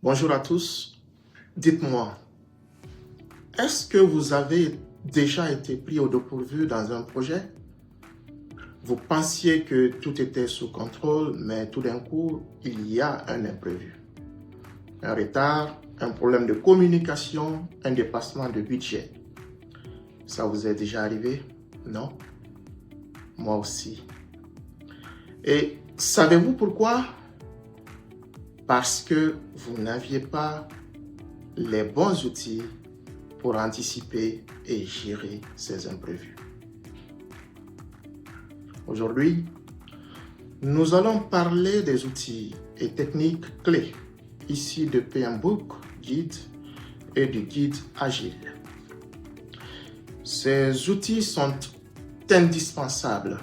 Bonjour à tous. Dites-moi, est-ce que vous avez déjà été pris au dépourvu dans un projet? Vous pensiez que tout était sous contrôle, mais tout d'un coup, il y a un imprévu. Un retard, un problème de communication, un dépassement de budget. Ça vous est déjà arrivé? Non? Moi aussi. Et savez-vous pourquoi? Parce que vous n'aviez pas les bons outils pour anticiper et gérer ces imprévus. Aujourd'hui, nous allons parler des outils et techniques clés ici de PMBOK Guide et du guide Agile. Ces outils sont indispensables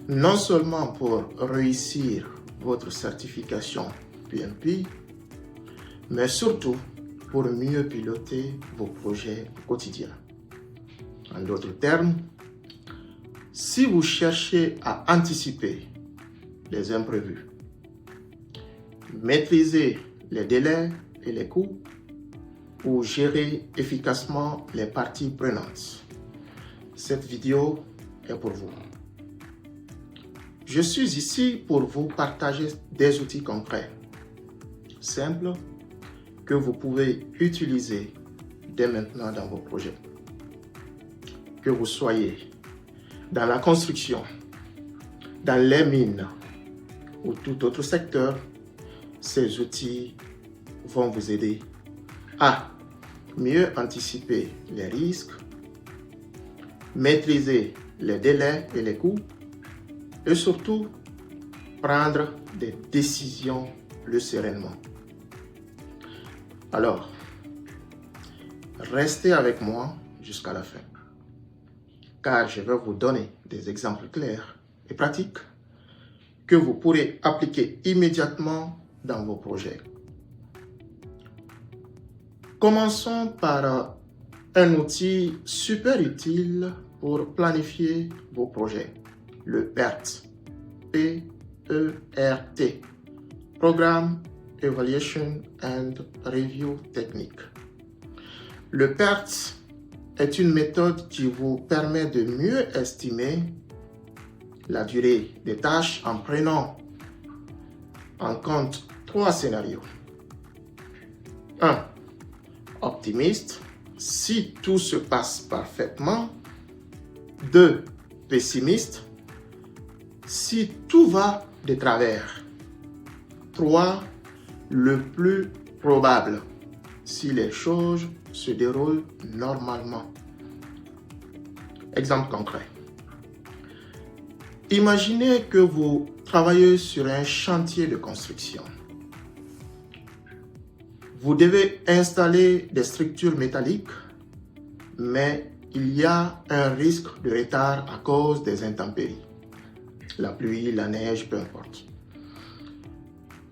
non seulement pour réussir votre certification PMP, mais surtout pour mieux piloter vos projets quotidiens. En d'autres termes, si vous cherchez à anticiper les imprévus, maîtriser les délais et les coûts ou gérer efficacement les parties prenantes, cette vidéo est pour vous. Je suis ici pour vous partager des outils concrets, simples, que vous pouvez utiliser dès maintenant dans vos projets. Que vous soyez dans la construction, dans les mines ou tout autre secteur, ces outils vont vous aider à mieux anticiper les risques, maîtriser les délais et les coûts et surtout prendre des décisions plus sereinement. Alors, restez avec moi jusqu'à la fin, car je vais vous donner des exemples clairs et pratiques que vous pourrez appliquer immédiatement dans vos projets. Commençons par un outil super utile pour planifier vos projets, le PERT, P-E-R-T, Programme Evaluation and Review Technique. Le PERT est une méthode qui vous permet de mieux estimer la durée des tâches en prenant en compte 3 scénarios. 1. Optimiste, si tout se passe parfaitement. 2. Pessimiste, si tout va de travers. 3. Le plus probable, si les choses se déroulent normalement. Exemple concret. Imaginez que vous travaillez sur un chantier de construction. Vous devez installer des structures métalliques, mais il y a un risque de retard à cause des intempéries. La pluie, la neige, peu importe.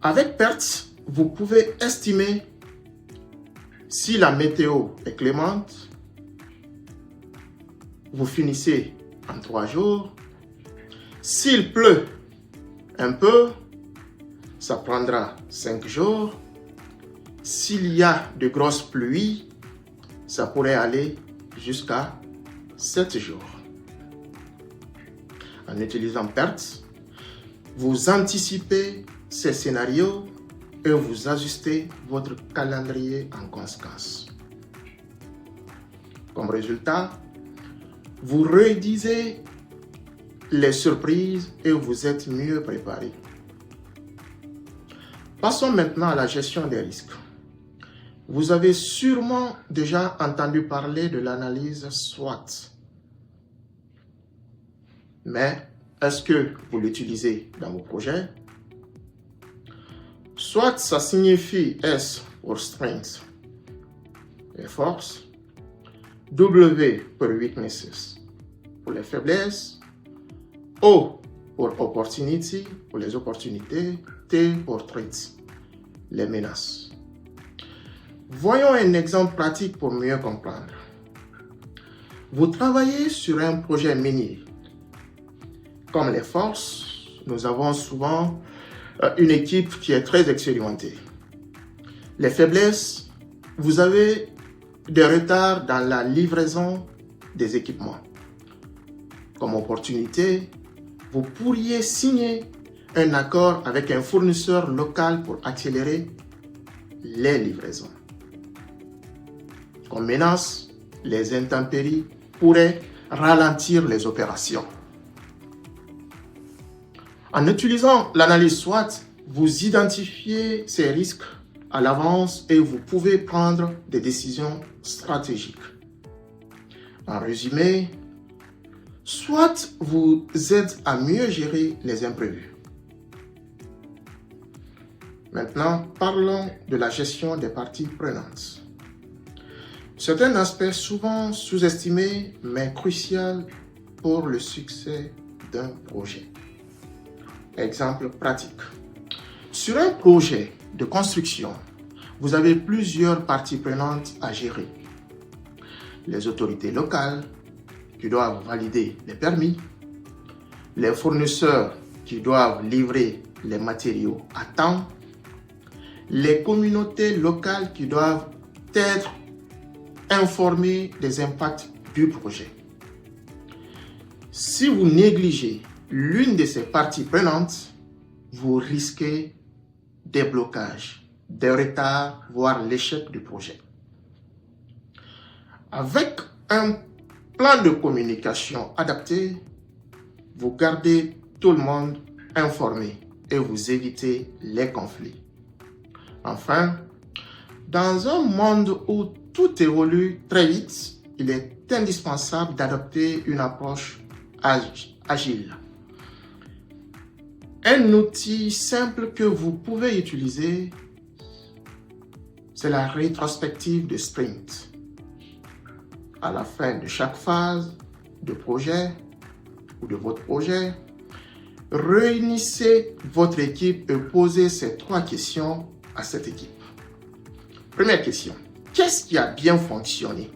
Avec PERT, vous pouvez estimer si la météo est clémente, vous finissez en 3 jours. S'il pleut un peu, ça prendra 5 jours. S'il y a de grosses pluies, ça pourrait aller jusqu'à 7 jours. En utilisant PERT, vous anticipez ces scénarios et vous ajustez votre calendrier en conséquence. Comme résultat, vous réduisez les surprises et vous êtes mieux préparé. Passons maintenant à la gestion des risques. Vous avez sûrement déjà entendu parler de l'analyse SWOT. Mais est-ce que vous l'utilisez dans vos projets? SWOT, ça signifie S pour Strengths et forces, W pour Weaknesses pour les faiblesses, O pour Opportunity pour les opportunités, T pour Threats, les menaces. Voyons un exemple pratique pour mieux comprendre. Vous travaillez sur un projet minier. Comme les forces, nous avons souvent une équipe qui est très expérimentée. Les faiblesses, vous avez des retards dans la livraison des équipements. Comme opportunité, vous pourriez signer un accord avec un fournisseur local pour accélérer les livraisons. Comme menace, les intempéries pourraient ralentir les opérations. En utilisant l'analyse SWOT, vous identifiez ces risques à l'avance et vous pouvez prendre des décisions stratégiques. En résumé, SWOT vous aide à mieux gérer les imprévus. Maintenant, parlons de la gestion des parties prenantes. C'est un aspect souvent sous-estimé mais crucial pour le succès d'un projet. Exemple pratique. Sur un projet de construction, vous avez plusieurs parties prenantes à gérer. Les autorités locales qui doivent valider les permis, les fournisseurs qui doivent livrer les matériaux à temps, les communautés locales qui doivent être informées des impacts du projet. Si vous négligez l'une de ces parties prenantes, vous risquez des blocages, des retards, voire l'échec du projet. Avec un plan de communication adapté, vous gardez tout le monde informé et vous évitez les conflits. Enfin, dans un monde où tout évolue très vite, il est indispensable d'adopter une approche agile. Un outil simple que vous pouvez utiliser, c'est la rétrospective de sprint. À la fin de chaque phase de projet ou de votre projet, réunissez votre équipe et posez ces 3 questions à cette équipe. Première question, qu'est-ce qui a bien fonctionné?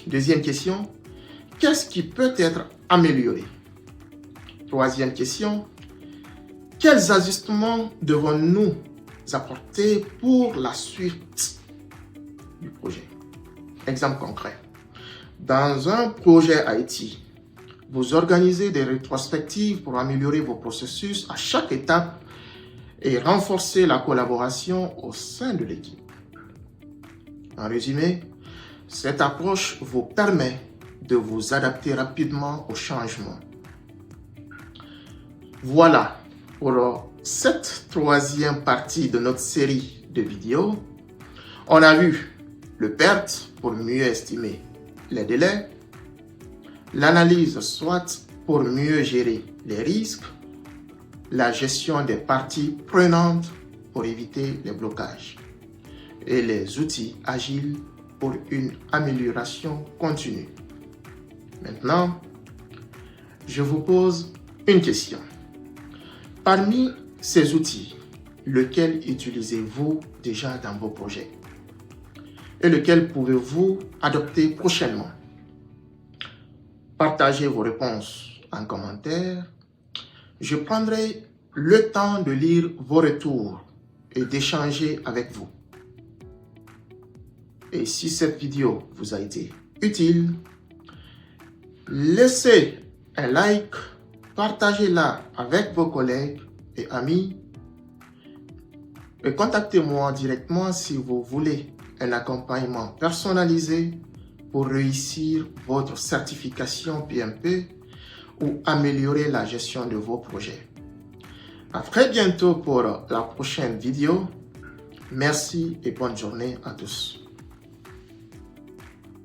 Deuxième question, qu'est-ce qui peut être amélioré? Troisième question, quels ajustements devons-nous apporter pour la suite du projet? Exemple concret. Dans un projet IT, vous organisez des rétrospectives pour améliorer vos processus à chaque étape et renforcer la collaboration au sein de l'équipe. En résumé, cette approche vous permet de vous adapter rapidement aux changements. Voilà pour cette 3e partie de notre série de vidéos. On a vu le PERT pour mieux estimer les délais, l'analyse SWOT pour mieux gérer les risques, la gestion des parties prenantes pour éviter les blocages et les outils agiles pour une amélioration continue. Maintenant, je vous pose une question. Parmi ces outils, lequel utilisez-vous déjà dans vos projets? Et lequel pouvez-vous adopter prochainement? Partagez vos réponses en commentaire. Je prendrai le temps de lire vos retours et d'échanger avec vous. Et si cette vidéo vous a été utile, laissez un like, partagez-la avec vos collègues et amis et contactez-moi directement si vous voulez un accompagnement personnalisé pour réussir votre certification PMP ou améliorer la gestion de vos projets. À très bientôt pour la prochaine vidéo. Merci et bonne journée à tous.